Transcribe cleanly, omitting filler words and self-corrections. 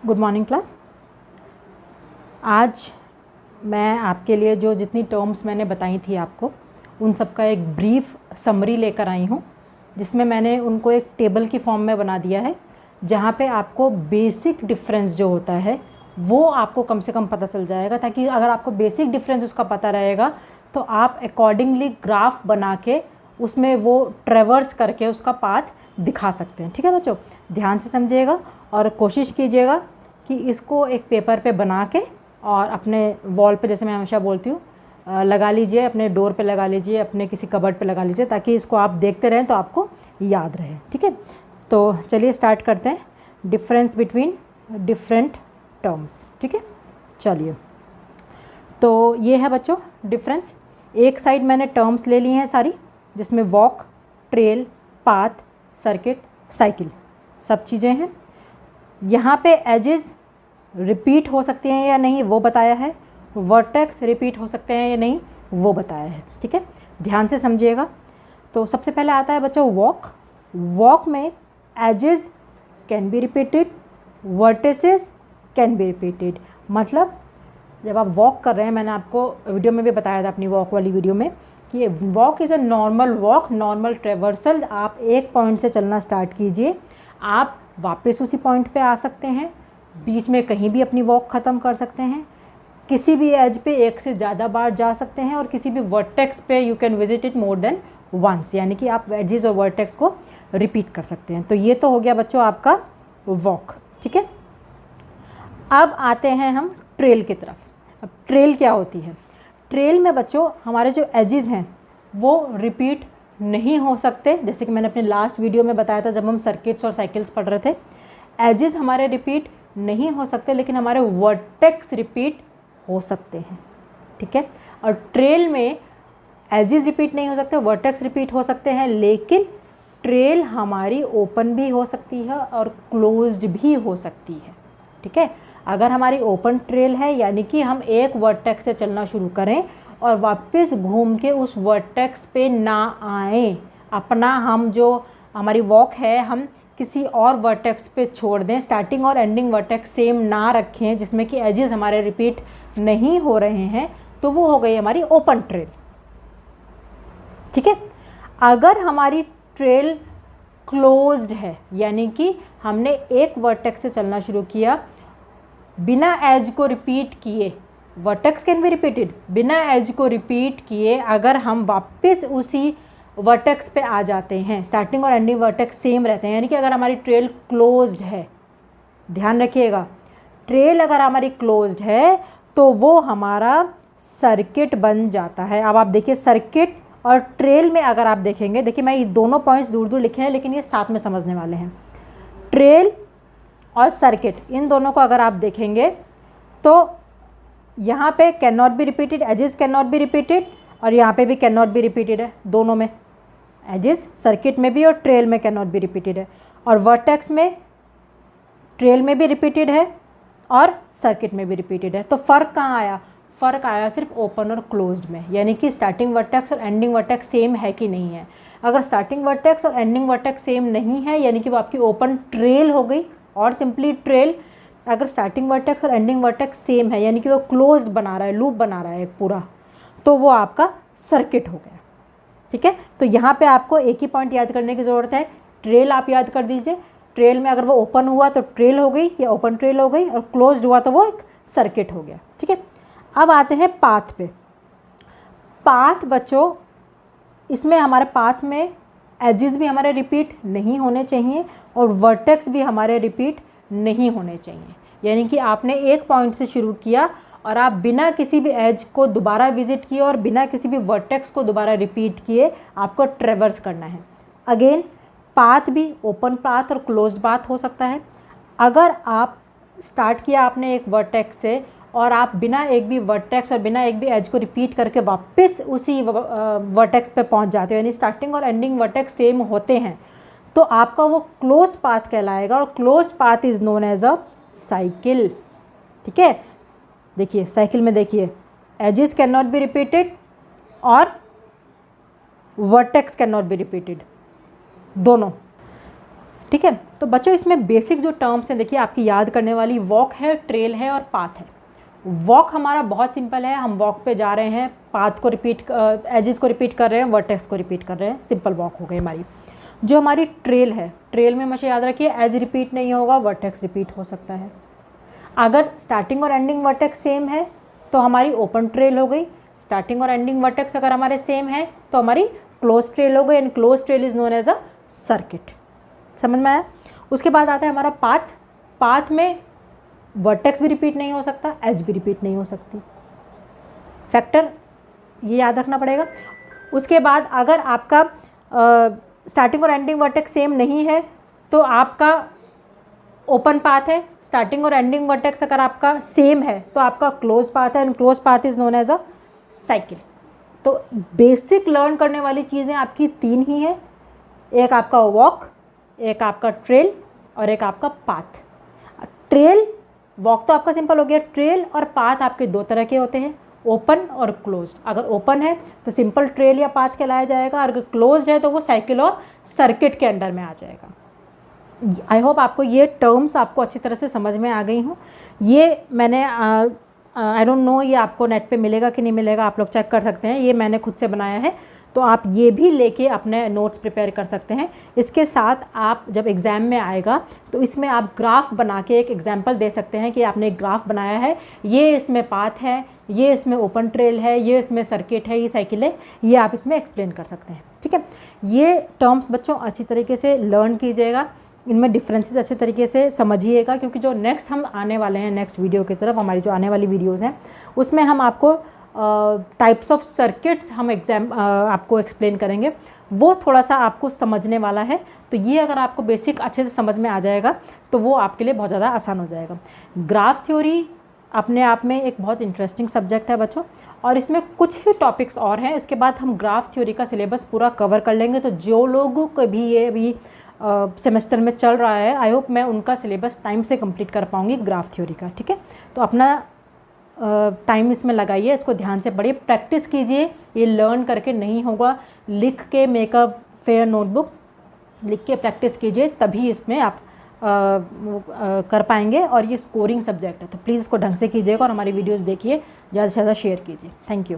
Good morning class. आज मैं आपके लिए जो जितनी टर्म्स मैंने बताई थी आपको उन सब का एक ब्रीफ समरी लेकर आई हूँ, जिसमें मैंने उनको एक टेबल की फॉर्म में बना दिया है, जहाँ पे आपको बेसिक डिफरेंस जो होता है वो आपको कम से कम पता चल जाएगा, ताकि अगर आपको बेसिक डिफरेंस उसका पता रहेगा तो आप अकॉर्डिंगली ग्राफ बना के उसमें वो ट्रेवर्स करके उसका पाथ दिखा सकते हैं। ठीक है बच्चों, ध्यान से समझिएगा और कोशिश कीजिएगा कि इसको एक पेपर पे बना के और अपने वॉल पे, जैसे मैं हमेशा बोलती हूँ, लगा लीजिए, अपने डोर पे लगा लीजिए, अपने किसी कबर्ड पे लगा लीजिए, ताकि इसको आप देखते रहें तो आपको याद रहे। ठीक है, तो चलिए स्टार्ट करते हैं। Difference between different terms. ठीक है, चलिए, तो ये है बच्चों डिफरेंस। एक साइड मैंने टर्म्स ले ली हैं सारी, जिसमें walk, trail, path, circuit, cycle सब चीज़ें हैं। यहाँ पे एजेस रिपीट हो सकते हैं या नहीं वो बताया है, वर्टेक्स रिपीट हो सकते हैं या नहीं वो बताया है। ठीक है, ध्यान से समझिएगा। तो सबसे पहले आता है बच्चों वॉक। वॉक में edges can be repeated, vertices can be repeated. मतलब जब आप वॉक कर रहे हैं, मैंने आपको वीडियो में भी बताया था, अपनी वॉक वाली वीडियो में, कि walk is a normal walk, normal traversal. आप एक पॉइंट से चलना स्टार्ट कीजिए, आप वापस उसी पॉइंट पे आ सकते हैं, बीच में कहीं भी अपनी वॉक ख़त्म कर सकते हैं, किसी भी एज पे एक से ज़्यादा बार जा सकते हैं, और किसी भी वर्टेक्स पे you can visit it more than once, यानी कि आप एजेस और वर्टेक्स को रिपीट कर सकते हैं। तो ये तो हो गया बच्चों आपका वॉक। ठीक है, अब आते हैं हम ट्रेल की तरफ। अब ट्रेल क्या होती है? ट्रेल में बच्चों हमारे जो एजेस हैं वो रिपीट नहीं हो सकते, जैसे कि मैंने अपने लास्ट वीडियो में बताया था जब हम सर्किट्स और साइकिल्स पढ़ रहे थे। एजेस हमारे रिपीट नहीं हो सकते, लेकिन हमारे वर्टेक्स रिपीट हो सकते हैं। ठीक है, और ट्रेल में एजेस रिपीट नहीं हो सकते, वर्टेक्स रिपीट हो सकते हैं, लेकिन ट्रेल हमारी ओपन भी हो सकती है और क्लोज्ड भी हो सकती है। ठीक है, अगर हमारी ओपन ट्रेल है, यानी कि हम एक वर्टेक्स से चलना शुरू करें और वापस घूम के उस वर्टेक्स पे ना आए, अपना हम जो हमारी वॉक है हम किसी और वर्टेक्स पे छोड़ दें, स्टार्टिंग और एंडिंग वर्टेक्स सेम ना रखें, जिसमें कि एजेस हमारे रिपीट नहीं हो रहे हैं, तो वो हो गई हमारी ओपन ट्रेल। ठीक है, अगर हमारी ट्रेल क्लोज्ड है, यानी कि हमने एक वर्टेक्स से चलना शुरू किया बिना एज को रिपीट किए, वर्टेक्स कैन बी रिपीटेड, बिना एज को रिपीट किए अगर हम वापस उसी वर्टेक्स पे आ जाते हैं, स्टार्टिंग और एंडिंग वर्टेक्स सेम रहते हैं, यानी कि अगर हमारी ट्रेल क्लोज्ड है, ध्यान रखिएगा, ट्रेल अगर हमारी क्लोज्ड है तो वो हमारा सर्किट बन जाता है। अब आप देखिए, सर्किट और ट्रेल में अगर आप देखेंगे, देखिए मैं ये दोनों पॉइंट्स दूर दूर लिखे हैं, लेकिन ये साथ में समझने वाले हैं। ट्रेल और सर्किट, इन दोनों को अगर आप देखेंगे तो यहाँ पे can not be repeated, edges can not be repeated, और यहाँ पे भी कैन नॉट बी रिपीटेड है। दोनों में एजेस सर्किट में भी और ट्रेल में कैन नॉट बी रिपीटेड है, और वर्टेक्स में ट्रेल में भी रिपीटेड है और सर्किट में भी रिपीटेड है। तो फ़र्क कहाँ आया? फ़र्क आया सिर्फ ओपन और क्लोज्ड में, यानी कि स्टार्टिंग वर्टेक्स और एंडिंग वर्टेक्स सेम है कि नहीं है। अगर स्टार्टिंग वर्टेक्स और एंडिंग वर्टेक्स सेम नहीं है, यानी कि वो आपकी ओपन ट्रेल हो गई, और सिंपली ट्रेल। अगर स्टार्टिंग वर्टेक्स और एंडिंग वर्टेक्स सेम है, यानी कि वो क्लोज्ड बना रहा है, लूप बना रहा है एक पूरा, तो वो आपका सर्किट हो गया। ठीक है, तो यहाँ पे आपको एक ही पॉइंट याद करने की ज़रूरत है, ट्रेल आप याद कर दीजिए। ट्रेल में अगर वो ओपन हुआ तो ट्रेल हो गई या ओपन ट्रेल हो गई, और क्लोज्ड हुआ तो वो एक सर्किट हो गया। ठीक है, अब आते हैं पाथ पे। पाथ बच्चों, इसमें हमारे पाथ में एजेस भी हमारे रिपीट नहीं होने चाहिए और वर्टेक्स भी हमारे रिपीट नहीं होने चाहिए, यानी कि आपने एक पॉइंट से शुरू किया और आप बिना किसी भी एज को दोबारा विजिट किए और बिना किसी भी वर्टेक्स को दोबारा रिपीट किए आपको ट्रेवर्स करना है। अगेन, पाथ भी ओपन पाथ और क्लोज्ड पाथ हो सकता है। अगर आप स्टार्ट किया आपने एक वर्टेक्स से और आप बिना एक भी वर्टेक्स और बिना एक भी एज को रिपीट करके वापस उसी वर्टेक्स पे पहुंच जाते हो, यानी स्टार्टिंग और एंडिंग वर्टेक्स सेम होते हैं, तो आपका वो क्लोज्ड पाथ कहलाएगा, और closed path is known as a cycle. ठीक है, देखिए साइकिल में देखिए, edges can not be repeated और vertex can not be repeated, दोनों। ठीक है। तो बच्चों इसमें बेसिक जो टर्म्स हैं देखिए आपकी याद करने वाली, वॉक है, ट्रेल है और पाथ है। वॉक हमारा बहुत सिंपल है, हम वॉक पे जा रहे हैं, पाथ को रिपीट, एजेस को रिपीट कर रहे हैं, वर्टेक्स को रिपीट कर रहे हैं, सिंपल वॉक हो गई हमारी। जो हमारी ट्रेल है, ट्रेल में हमेशा याद रखिए एज रिपीट नहीं होगा, वर्टेक्स रिपीट हो सकता है। अगर स्टार्टिंग और एंडिंग वर्टेक्स सेम है तो हमारी ओपन ट्रेल हो गई। स्टार्टिंग और एंडिंग वर्टेक्स अगर हमारे सेम है तो हमारी क्लोज ट्रेल हो गई, and close trail is known as a circuit. समझ में आया। उसके बाद आता है हमारा पाथ। पाथ में वर्टेक्स भी रिपीट नहीं हो सकता, एज भी रिपीट नहीं हो सकती, फैक्टर ये याद रखना पड़ेगा। उसके बाद अगर आपका स्टार्टिंग और एंडिंग वर्टेक्स सेम नहीं है तो आपका ओपन पाथ है। स्टार्टिंग और एंडिंग वर्टेक्स अगर आपका सेम है तो आपका क्लोज पाथ है, and close path is known as a cycle. तो बेसिक लर्न करने वाली चीज़ें आपकी 3 ही हैं, एक आपका वॉक, एक आपका ट्रेल और एक आपका पाथ। ट्रेल, वॉक तो आपका सिंपल हो गया, ट्रेल और पाथ आपके 2 तरह के होते हैं, ओपन और क्लोज्ड। अगर ओपन है तो सिंपल ट्रेल या पाथ कहलाया जाएगा, अगर क्लोज्ड है तो वो साइकिल और सर्किट के अंडर में आ जाएगा। आई होप आपको ये टर्म्स आपको अच्छी तरह से समझ में आ गई हूँ। ये मैंने आई डोंट नो ये आपको नेट पे मिलेगा कि नहीं मिलेगा, आप लोग चेक कर सकते हैं, ये मैंने खुद से बनाया है, तो आप ये भी लेके अपने नोट्स प्रिपेयर कर सकते हैं। इसके साथ आप जब एग्ज़ाम में आएगा तो इसमें आप ग्राफ बना के एक एग्जांपल दे सकते हैं कि आपने एक ग्राफ बनाया है, ये इसमें पाथ है, ये इसमें ओपन ट्रेल है, ये इसमें सर्किट है, ये साइकिल है, ये आप इसमें एक्सप्लेन कर सकते हैं। ठीक है, ये टर्म्स बच्चों अच्छी तरीके से लर्न कीजिएगा, इनमें डिफरेंसेस अच्छे तरीके से समझिएगा, क्योंकि जो नेक्स्ट हम आने वाले हैं, नेक्स्ट वीडियो की तरफ हमारी जो आने वाली वीडियोज़ हैं उसमें हम आपको टाइप्स ऑफ सर्किट्स हम आपको एक्सप्लेन करेंगे, वो थोड़ा सा आपको समझने वाला है। तो ये अगर आपको बेसिक अच्छे से समझ में आ जाएगा तो वो आपके लिए बहुत ज़्यादा आसान हो जाएगा। ग्राफ थ्योरी अपने आप में एक बहुत इंटरेस्टिंग सब्जेक्ट है बच्चों, और इसमें कुछ ही टॉपिक्स और हैं, इसके बाद हम ग्राफ थ्योरी का सिलेबस पूरा कवर कर लेंगे। तो जो लोगों को भी ये अभी सेमेस्टर में चल रहा है, आई होप मैं उनका सिलेबस टाइम से कंप्लीट कर पाऊँगी ग्राफ थ्योरी का। ठीक है, तो अपना टाइम इसमें लगाइए, इसको ध्यान से पढ़िए, प्रैक्टिस कीजिए, ये लर्न करके नहीं होगा, लिख के मेक अ फेयर नोटबुक लिख के प्रैक्टिस कीजिए, तभी इसमें आप कर पाएंगे। और ये स्कोरिंग सब्जेक्ट है, तो प्लीज़ इसको ढंग से कीजिएगा और हमारी वीडियोस देखिए, ज़्यादा से ज़्यादा शेयर कीजिए। Thank you.